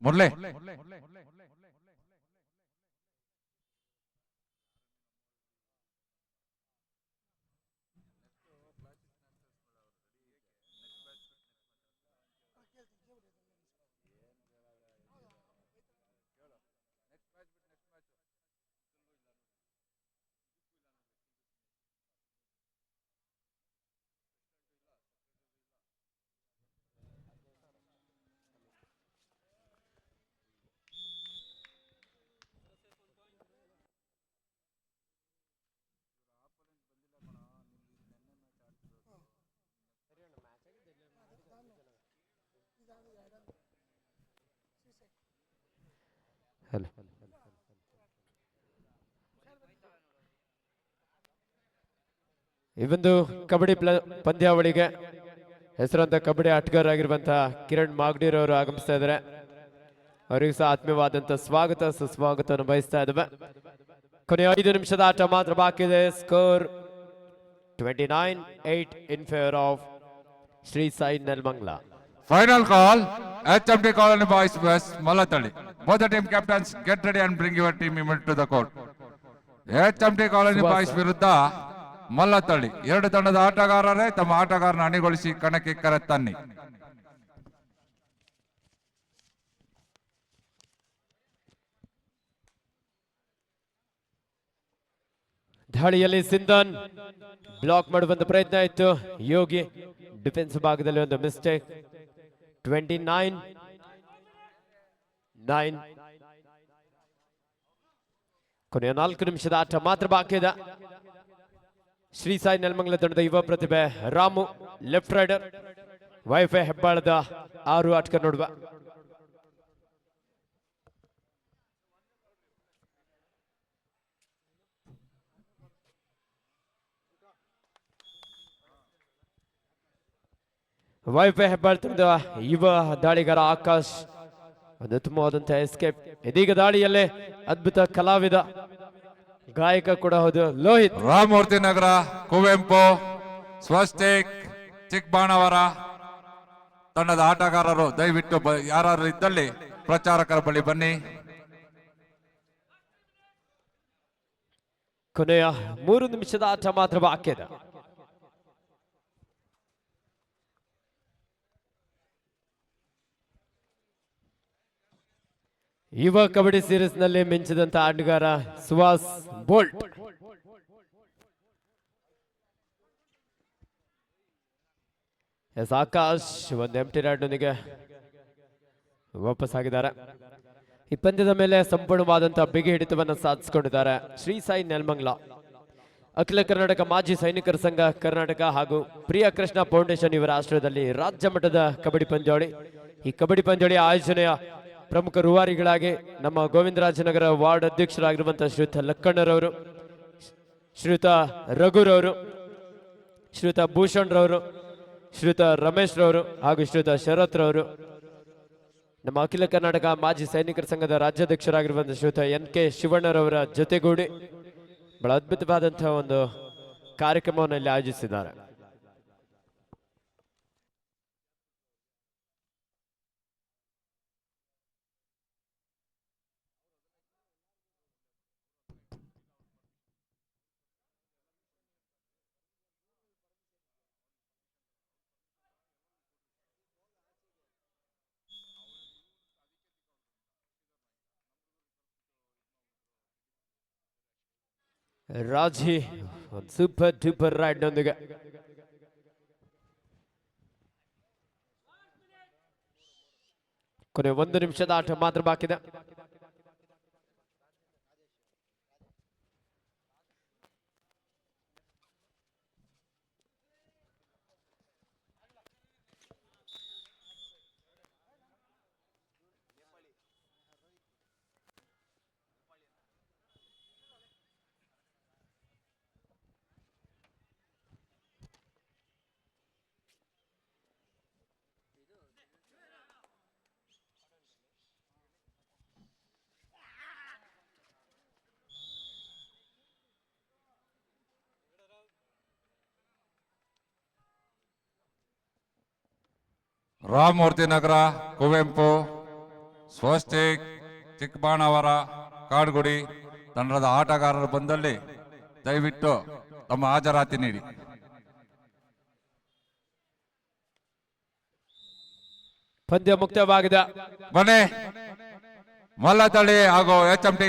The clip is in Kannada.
ಮುರಳಿ ಈ ಒಂದು ಕಬಡ್ಡಿ ಪಂದ್ಯಾವಳಿಗೆ ಹೆಸರಾಂತ ಕಬಡ್ಡಿ ಆಟಗಾರರಾಗಿರುವಂತಹ ಕಿರಣ್ ಮಾಗಡಿರ್ ಅವರು ಆಗಮಿಸ್ತಾ ಇದ್ದಾರೆ. ಅವರಿಗೂ ಸಹ ಆತ್ಮೀಯವಾದಂತ ಸ್ವಾಗತ ಸುಸ್ವಾಗತವನ್ನು ಬಯಸ್ತಾ ಇದ್ದೇವೆ. ಕೊನೆಯ 5 ನಿಮಿಷದ ಆಟ ಮಾತ್ರ ಬಾಕಿ ಇದೆ. Score 29-8 in favour of Shri Sai Nelamangala. Final call, HMT Colony Boys vs Malatali. Both the team captains get ready and bring your team member to the court. HMT Colony Boys ವಿರುದ್ಧ ಮಲ್ಲತಳ್ಳಿ ಎರಡು ತಂಡದ ಆಟಗಾರರೇ ತಮ್ಮ ಆಟಗಾರನ ಅಣಿಗೊಳಿಸಿ ಕಣಕ್ಕೆ ಕರೆತನ್ನಿ. ದಾಳಿಯಲ್ಲಿ ಸಿಂಧನ್ ಬ್ಲಾಕ್ ಮಾಡುವಂತ ಪ್ರಯತ್ನ ಇತ್ತು. ಯೋಗಿ ಡಿಫೆನ್ಸ್ ಭಾಗದಲ್ಲಿ ಒಂದು ಮಿಸ್ಟೇಕ್. 29-9. ಕೊನೆಯ 4 ನಿಮಿಷದ ಆಟ ಮಾತ್ರ ಬಾಕಿ ಇದೆ. ಶ್ರೀ ಸಾಯಿ ನೆಲಮಂಗಲ ತಂಡದ ಯುವ ಪ್ರತಿಭೆ ರಾಮು ಲೆಫ್ಟ್ ರೈಡರ್, ವೈಫೈ ಹೆಬ್ಬಾಳದ 6 ಆಟಗಾರ ನೋಡುವ. ವೈಫೈ ಹೆಬ್ಬಾಳ್ ತಂಡದ ಯುವ ದಾಳಿಗಾರ ಆಕಾಶ್ ಒಂದು ಉತ್ತಮವಾದಂತಹ ಎಸ್ಕೇಪ್. ಇದೀಗ ದಾಳಿಯಲ್ಲೇ ಅದ್ಭುತ ಕಲಾವಿದ ಗಾಯಕ ಕೂಡ ಹೌದು ಲೋಹಿತ್. ರಾಮಮೂರ್ತಿ ನಗರ, ಕುವೆಂಪು, ಸ್ವಸ್ತಿಕ್, ಚಿಕ್ಕಬಾಣವರ ತಂಡದ ಆಟಗಾರರು ದಯವಿಟ್ಟು ಯಾರು ಇದ್ದಲ್ಲಿ ಪ್ರಚಾರಕರ ಬಳಿ ಬನ್ನಿ. ಕೊನೆಯ 3 ನಿಮಿಷದ ಆಟ ಮಾತ್ರ ಬಾಕಿ ಇದೆ. ಯುವ ಕಬಡ್ಡಿ ಸೀರೀಸ್ ನಲ್ಲಿ ಮಿಂಚಿದಂತ ಆಟಗಾರ ಸುಹಾಸ್ ಬೋಲ್ಟ್. ಆಕಾಶ್ ಒಂದು ಎಂಟಿ ರೈಡ್ನೊಂದಿಗೆ ವಾಪಸ್ ಆಗಿದ್ದಾರೆ. ಈ ಪಂದ್ಯದ ಮೇಲೆ ಸಂಪೂರ್ಣವಾದಂತಹ ಬಿಗಿ ಹಿಡಿತವನ್ನು ಸಾಧಿಸಿಕೊಂಡಿದ್ದಾರೆ ಶ್ರೀ ಸಾಯಿ ನೆಲಮಂಗಲ. ಅಖಿಲ ಕರ್ನಾಟಕ ಮಾಜಿ ಸೈನಿಕರ ಸಂಘ ಕರ್ನಾಟಕ ಹಾಗೂ ಪ್ರಿಯ ಕೃಷ್ಣ ಫೌಂಡೇಶನ್ ಇವರ ಆಶ್ರಯದಲ್ಲಿ ರಾಜ್ಯ ಮಟ್ಟದ ಕಬಡ್ಡಿ ಪಂದ್ಯಾವಳಿ. ಈ ಕಬಡ್ಡಿ ಪಂದ್ಯಾವಳಿಯ ಆಯೋಜನೆಯ ಪ್ರಮುಖ ರೂವಾರಿಗಳಾಗಿ ನಮ್ಮ ಗೋವಿಂದರಾಜನಗರ ವಾರ್ಡ್ ಅಧ್ಯಕ್ಷರಾಗಿರುವಂತಹ ಶ್ರೀಯುತ ಲಕ್ಕಣ್ಣರವರು, ಶ್ರೀಯುತ ರಘುರವರು, ಶ್ರೀಯುತ ಭೂಷಣ್ ರವರು, ಶ್ರೀಯುತ ರಮೇಶ್ ರವರು ಹಾಗೂ ಶ್ರೀಯುತ ಶರತ್ ರವರು, ನಮ್ಮ ಅಖಿಲ ಕರ್ನಾಟಕ ಮಾಜಿ ಸೈನಿಕರ ಸಂಘದ ರಾಜ್ಯಾಧ್ಯಕ್ಷರಾಗಿರುವಂತಹ ಶ್ರೀಯುತ NK ಶಿವಣ್ಣರವರ ಜೊತೆಗೂಡಿ ಬಹಳ ಅದ್ಭುತವಾದಂತಹ ಒಂದು ಕಾರ್ಯಕ್ರಮವನ್ನು ಇಲ್ಲಿ ಆಯೋಜಿಸಿದ್ದಾರೆ. ರಾಜಿ ಒಂದು ಸೂಪರ್ ಡೂಪರ್ ರೈಡ್ ನೊಂದಿಗೆ ಕೊನೆ 1 ನಿಮಿಷದ ಆಟ ಮಾತ್ರ ಬಾಕಿ ಇದೆ. ರಾಮಮೂರ್ತಿ ನಗರ, ಕುವೆಂಪು, ಸ್ವಸ್ತಿಕ್ ಚಿಕ್ಕಬಾಣವರ ಕಾಡ್ಗುಡಿ ತಂಡದ ಆಟಗಾರರು ಬಂದಲ್ಲಿ ದಯವಿಟ್ಟು ತಮ್ಮ ಹಾಜರಾತಿ ನೀಡಿ. ಪಂದ್ಯ ಮುಕ್ತವಾಗಿದೆ. ಬನ್ನಿ ಮಲ್ಲತಳಿ ಹಾಗೂ HMT